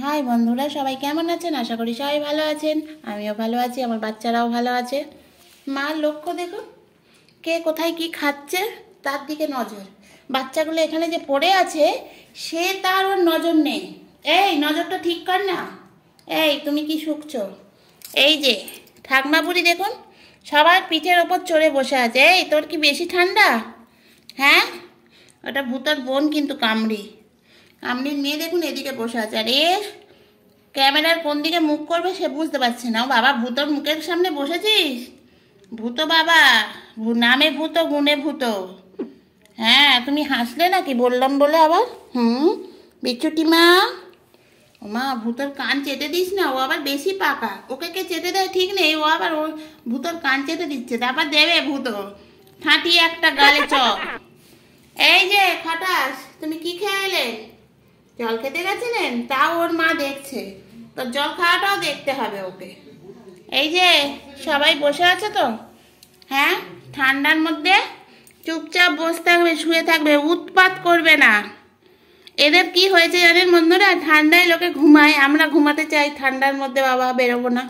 High বন্ধুরা, সবাই কেমন আছেন? আশা করি সবাই ভালো আছেন। আমিও ভালো আছি, আমার বাচ্চারাও ভালো আছে। মা লক্ষ্য দেখুন, কে কোথায় কি খাচ্ছে তার দিকে নজর। বাচ্চাগুলো এখানে যে পড়ে আছে সে তার ওর নজর নেই। এই নজরটা ঠিক কর না। এই তুমি কি শুকছো? এই যে ঠাকমা বুড়ি দেখুন সবার পিঠের ওপর চড়ে বসে আছে। এই তোর কি বেশি ঠান্ডা? হ্যাঁ, ওটা ভূতের বোন কিন্তু কামড়ি। কামড়ির মেয়ে দেখুন এদিকে বসে আছে, আর এ ক্যামেরার কোন দিকে মুখ করবে সে বুঝতে পারছে না। ও বাবা, ভূতর মুখের সামনে বসেছিস? ভূত বাবা, নামে ভূত গুণে ভূত। হ্যাঁ, তুমি হাসলে নাকি বললাম বলে আবার? বিচ্ছুটি মা, ও মা, ভূতর কান চেটে দিস না, ও আবার বেশি পাকা। ওকে কে চেটে দেয় ঠিক নেই, ও আবার ও ভূতর কান চেটে দিচ্ছে, তারপর দেবে ভূত ঠাঁটি একটা গালে চপ। এই যে খাটাস, তুমি কি খেয়ে এলে? জল খেতে গেছিলেন? তাও ওর মা দেখছে, তো জল খাওয়াটাও দেখতে হবে ওকে। এই যে সবাই বসে আছে তো, হ্যাঁ, ঠান্ডার মধ্যে চুপচাপ বসে থাকবে, শুয়ে থাকবে, উৎপাত করবে না। এদের কি হয়েছে জানেন বন্ধুরা? ঠান্ডায় লোকে ঘুমায়, আমরা ঘুমাতে চাই, ঠান্ডার মধ্যে বাবা বেরোবো না।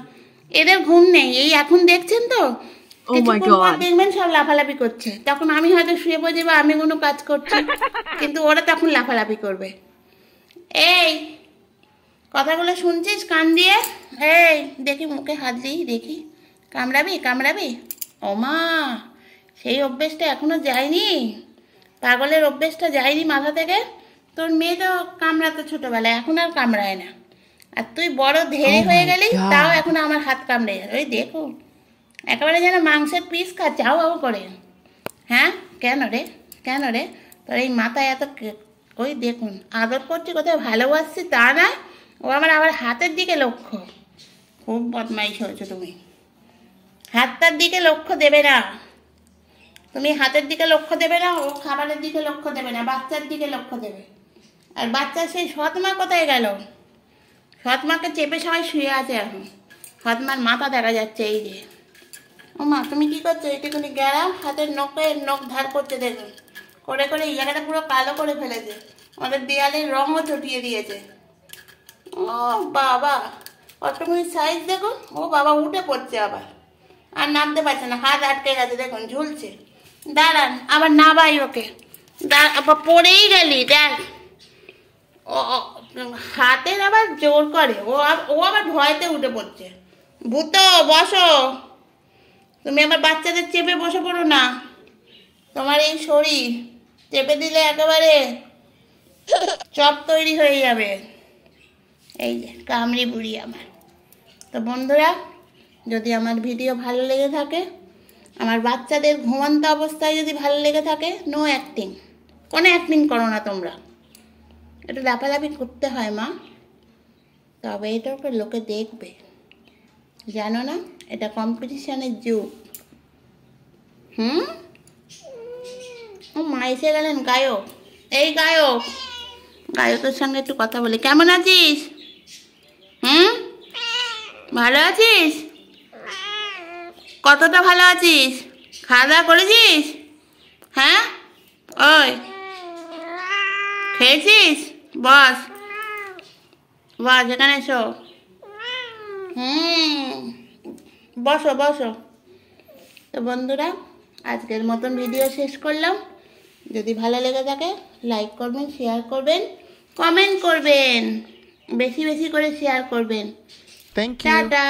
এদের ঘুম নেই। এই এখন দেখছেন তো, দেখবেন সব লাফালাফি করছে। তখন আমি হয়তো শুয়ে পড়ছি বা আমি কোনো কাজ করছি, কিন্তু ওরা তখন লাফালাফি করবে। এই কথাগুলো শুনছিস কান দিয়ে? এই দেখি মুখে হাত দিই, দেখি কামড়াবি কামড়াবি। ও মা, সেই অভ্যেসটা এখনো যায়নি, পাগলের অভ্যেসটা যায়নি মাথা থেকে। তোর মেয়ে তো কামড়াতো ছোটবেলায়, এখন আর কামড়ায় না। আর তুই বড় ধেড়ে হয়ে গেলি, তাও এখন আমার হাত কামড়ে। ওই দেখো একেবারে যেন মাংসের পিস খাচ্ছে, হাও হাও করে। হ্যাঁ, কেন রে কেন রে? তোর এই মাথায় এত, ওই দেখুন আদর করছি, কোথায় ভালোবাসছি তা না, ও আমার আবার হাতের দিকে লক্ষ্য। খুব বদমাইশ হয়েছো তুমি। হাতটার দিকে লক্ষ্য দেবে না তুমি, হাতের দিকে লক্ষ্য দেবে না, ও খাবারের দিকে লক্ষ্য দেবে না, বাচ্চার দিকে লক্ষ্য দেবে। আর বাচ্চার সেই সৎমা কোথায় গেল? সৎমাকে চেপে সবাই শুয়ে আছে এখন, সৎমার মাথা দেখা যাচ্ছে। এই যে, ও মা, তুমি কি করছো? এইটুকুনি গেরা হাতের নখ ধার করতে দেখুন, করে করে এই জায়গাটা পুরো কালো করে ফেলেছে। আমাদের দেয়ালের রঙও চটিয়ে দিয়েছে। ও বাবা, কতটুকুনি সাইজ দেখুন। ও বাবা, উঠে পড়ছে আবার, আর নামতে পারছে না, হাত আটকে গেছে দেখুন, ঝুলছে। দাঁড়ান, আবার নাবাই ওকে। আবার পড়েই গেলি দেখ। ও হাতের আবার জোর করে, ও আবার ভয়তে উঠে পড়ছে। ভূত বসো, তুমি আবার বাচ্চাদের চেপে বসে পড়ো না। তোমার এই শরীর চেপে দিলে একেবারে চপ তৈরি হয়ে যাবে। এই যে কামড়ি বুড়ি আমার। তো বন্ধুরা, যদি আমার ভিডিও ভালো লেগে থাকে, আমার বাচ্চাদের ঘুমন্ত অবস্থায় যদি ভালো লেগে থাকে, নো অ্যাক্টিং, কোনো অ্যাক্টিং করো না তোমরা। একটু লাফালাফি করতে হয় মা, তবে এটা ওকে লোকে দেখবে, জানো না? এটা কম্পিটিশনের যুগ। ও মা এসে গেলেন গায়ক। এই গায়ক, গায়কের সঙ্গে একটু কথা বলি। কেমন আছিস? ভালো আছিস? কতটা ভালো আছিস? খাওয়া দাওয়া করেছিস? হ্যাঁ, ওই খেয়েছিস? বস বস, এখানে এসো। বসো বসো। তো বন্ধুরা, আজকের মতন ভিডিও শেষ করলাম। যদি ভালো লেগে থাকে লাইক করবেন, শেয়ার করবেন, কমেন্ট করবেন, বেশি বেশি করে শেয়ার করবেন। টাটা।